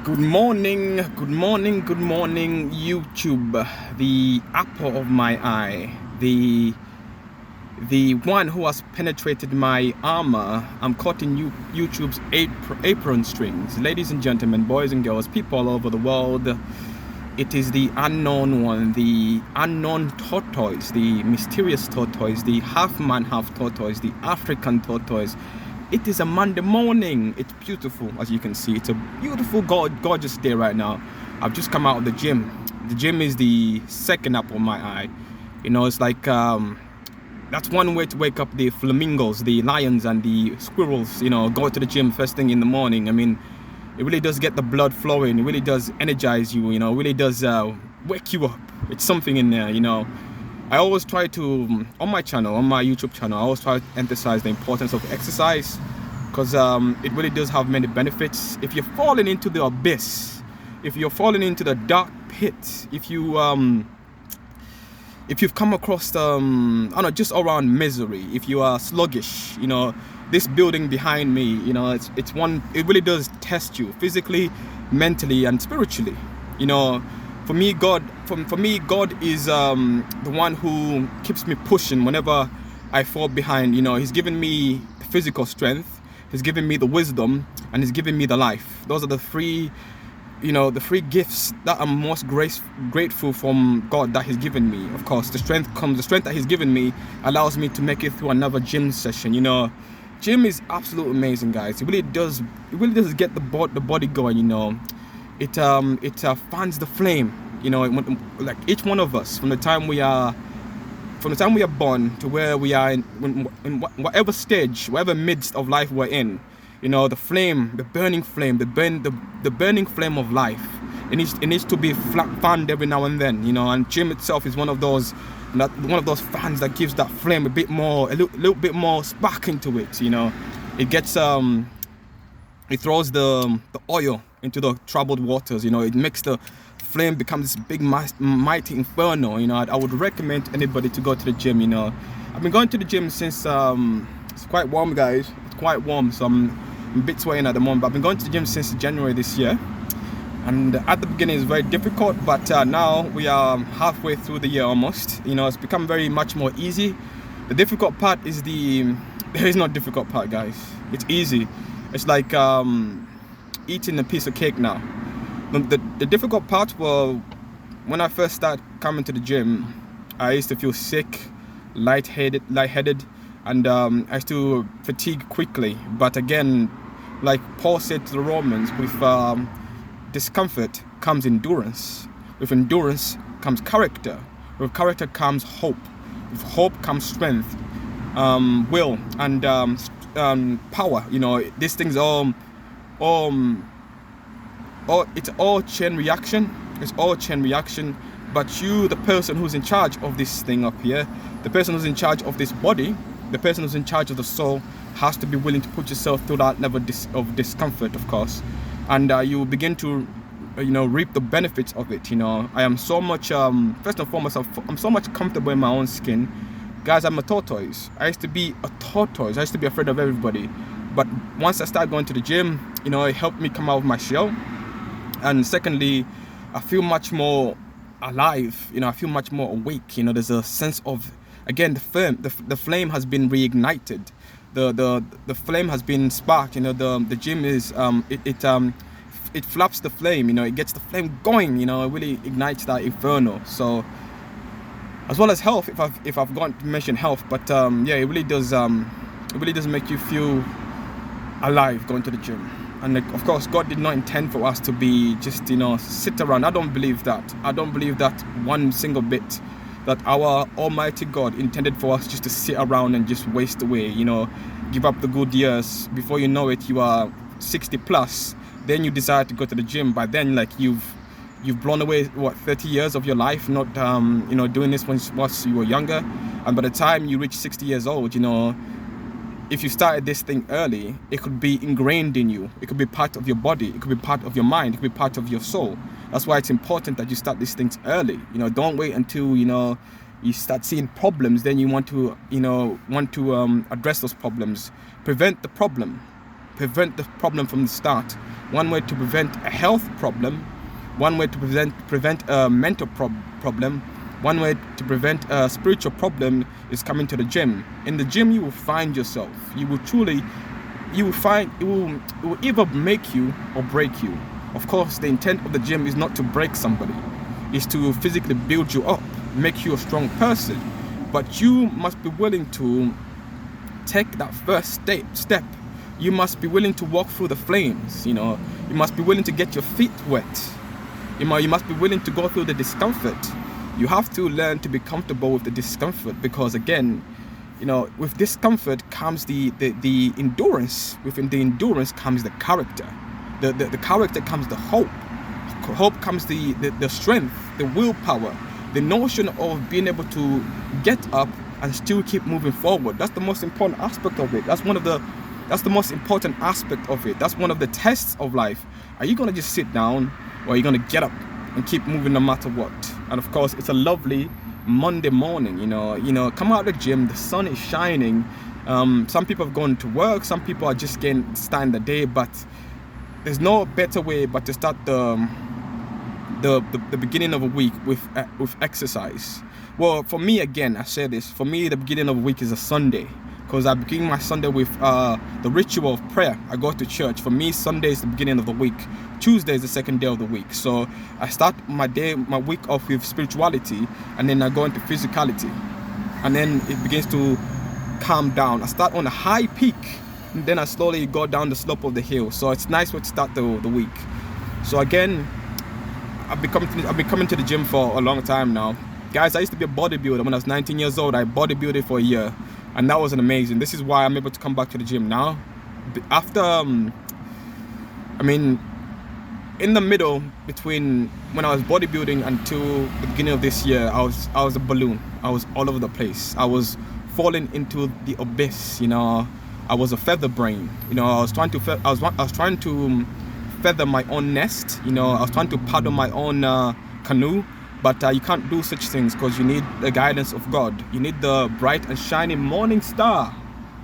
Good morning, good morning, good morning, YouTube, the apple of my eye, the one who has penetrated my armor. I'm caught in YouTube's apron strings. Ladies and gentlemen, boys and girls, people all over the world, it is the unknown one, the unknown tortoise, the mysterious tortoise, the half man, half tortoise, the African tortoise. It is a Monday morning. It's beautiful, as you can see. It's a beautiful, gorgeous day right now. I've just come out of the gym. The gym is the second apple of my eye. You know, it's like that's one way to wake up the flamingos, the lions, and the squirrels. You know, go to the gym first thing in the morning. I mean, it really does get the blood flowing. It really does energize you. You know, it really does wake you up. It's something in there. You know. I always try to, on my channel, on my YouTube channel, I always try to emphasize the importance of exercise, because it really does have many benefits. If you're falling into the abyss, if you're falling into the dark pit, if you've come across, I don't know, just around misery, if you are sluggish, you know, this building behind me, you know, it's one, it really does test you physically, mentally, and spiritually, you know. For me, God is the one who keeps me pushing whenever I fall behind. You know, He's given me the physical strength, He's given me the wisdom, and He's given me the life. Those are the three, you know, the three gifts that I'm most grateful from God that He's given me. Of course, the strength that He's given me allows me to make it through another gym session. You know, gym is absolutely amazing, guys. It really does get the body going. You know. It fans the flame, you know, like each one of us, from the time we are born to where we are in whatever stage, whatever midst of life we're in, you know, the flame, the burning flame, the burning flame of life, it needs to be fanned every now and then, you know. And gym itself is one of those fans that gives that flame a little bit more spark into it, you know. It gets it throws the oil into the troubled waters, you know. It makes the flame become this big mighty inferno, you know. I would recommend anybody to go to the gym, you know. I've been going to the gym since it's quite warm, guys. It's quite warm, so I'm a bit sweating at the moment, but I've been going to the gym since January this year, and at the beginning it's very difficult, but now we are halfway through the year almost, you know. It's become much more easy. The difficult part is there is no difficult part, guys. It's easy. It's like eating a piece of cake now. The difficult part was when I first started coming to the gym. I used to feel sick, lightheaded, and I used to fatigue quickly. But again, like Paul said to the Romans, with discomfort comes endurance. With endurance comes character. With character comes hope. With hope comes strength, will, and power. You know, these things it's all chain reaction. It's all chain reaction. But you, the person who's in charge of this thing up here, the person who's in charge of this body, the person who's in charge of the soul, has to be willing to put yourself through that level of discomfort, of course, and you will begin to, you know, reap the benefits of it. You know, I am so much first and foremost, I'm so much comfortable in my own skin. Guys, I'm a tortoise. I used to be a tortoise. I used to be afraid of everybody. But once I started going to the gym, you know, it helped me come out of my shell. And secondly, I feel much more alive. You know, I feel much more awake. You know, there's a sense of, again, the flame has been reignited. The flame has been sparked. You know, the gym is it flaps the flame. You know, it gets the flame going. You know, it really ignites that inferno. So, as well as health, if I've got to mention health, but yeah, it really does make you feel alive going to the gym. And of course, God did not intend for us to be just, you know, sit around. I don't believe that one single bit, that our Almighty God intended for us just to sit around and just waste away, you know, give up the good years. Before you know it, you are 60 plus, then you decide to go to the gym. By then, like, you've blown away 30 years of your life, not you know, doing this once you were younger. And by the time you reach 60 years old, you know, if you started this thing early, it could be ingrained in you. It could be part of your body. It could be part of your mind. It could be part of your soul. That's why it's important that you start these things early. You know, don't wait until, you know, you start seeing problems, then you want to address those problems. Prevent the problem. prevent the problem from the start, one way to prevent a health problem, one way to prevent a mental problem, one way to prevent a spiritual problem is coming to the gym. In the gym, you will find yourself. You will find it will either make you or break you. Of course, the intent of the gym is not to break somebody. It's to physically build you up, make you a strong person. But you must be willing to take that first step. You must be willing to walk through the flames. You must be willing to get your feet wet. You must be willing to go through the discomfort. You have to learn to be comfortable with the discomfort, because again, with discomfort comes the endurance. Within the endurance comes the character. The character comes the hope. Hope comes the strength, the willpower, the notion of being able to get up and still keep moving forward. That's the most important aspect of it. That's the most important aspect of it. That's one of the tests of life. Are you gonna just sit down, or are you gonna get up and keep moving no matter what? And of course, it's a lovely Monday morning. Come out of the gym, the sun is shining. Some people have gone to work, some people are just starting the day, but there's no better way but to start the beginning of a week with exercise. Well, for me, again, I say this, for me the beginning of a week is a Sunday, because I begin my Sunday with the ritual of prayer. I go to church. For me, Sunday is the beginning of the week. Tuesday is the second day of the week. So I start my week off with spirituality, and then I go into physicality, and then it begins to calm down. I start on a high peak, and then I slowly go down the slope of the hill. So it's nice way to start the week. So again, I've been coming to the gym for a long time now. Guys, I used to be a bodybuilder. When I was 19 years old, I bodybuilded for a year. And that was amazing. This is why I'm able to come back to the gym now. After, in the middle between when I was bodybuilding until the beginning of this year, I was a balloon. I was all over the place. I was falling into the abyss. I was a feather brain. I was trying to feather my own nest. I was trying to paddle my own canoe. But you can't do such things, because you need the guidance of God. You need the bright and shining morning star.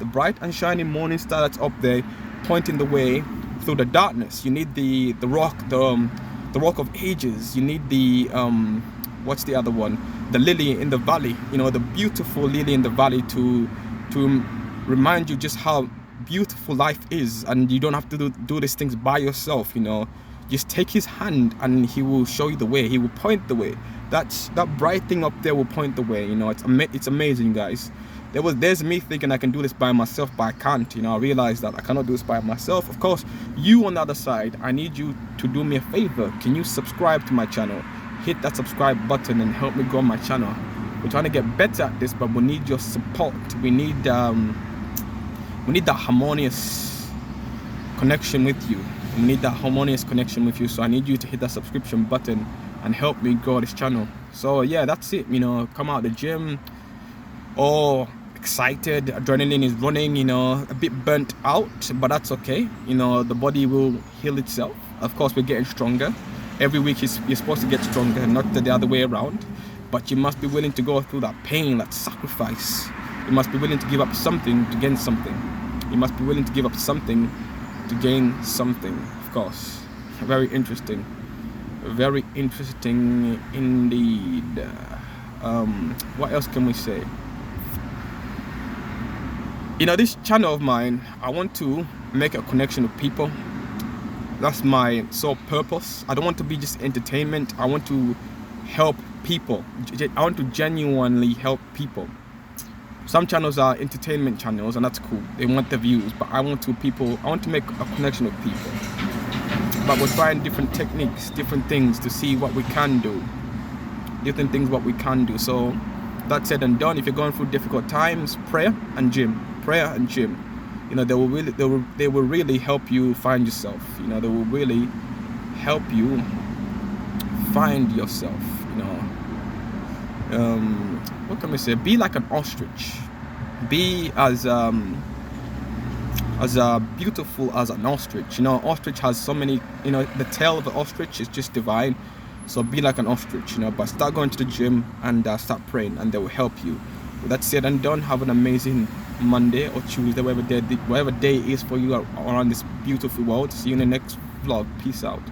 The bright and shining morning star that's up there, pointing the way through the darkness. You need the rock, the rock of ages. You need the what's the other one? The lily in the valley. The beautiful lily in the valley to remind you just how beautiful life is, and you don't have to do these things by yourself. Just take his hand and he will show you the way. He will point the way. That bright thing up there will point the way. It's amazing, guys. There's me thinking I can do this by myself, but I can't. I realize that I cannot do this by myself. Of course, you on the other side, I need you to do me a favor. Can you subscribe to my channel? Hit that subscribe button and help me grow my channel. We're trying to get better at this, but we need your support. We need that harmonious connection with you. We need that harmonious connection with you. So I need you to hit that subscription button and help me grow this channel. So yeah, that's it. Come out of the gym all excited, adrenaline is running, a bit burnt out, but that's okay. The body will heal itself. Of course, we're getting stronger. Every week you're supposed to get stronger, not the other way around. But you must be willing to go through that pain, that sacrifice. You must be willing to give up something to gain something. You must be willing to give up something to gain something, of course. Very interesting indeed. What else can we say? This channel of mine, I want to make a connection with people. That's my sole purpose. I don't want to be just entertainment. I want to help people. I want to genuinely help people. Some channels are entertainment channels, and that's cool. They want the views, but I want to make a connection with people. But we're trying different techniques, different things to see what we can do. So that said and done, if you're going through difficult times, prayer and gym. They will really help you find yourself. They will really help you find yourself. What can we say? Be like an ostrich. Be as beautiful as an ostrich. Ostrich has so many. The tail of the ostrich is just divine. So be like an ostrich. But start going to the gym and start praying, and they will help you. With that said and done, have an amazing Monday or Tuesday, whatever day is for you around this beautiful world. See you in the next vlog. Peace out.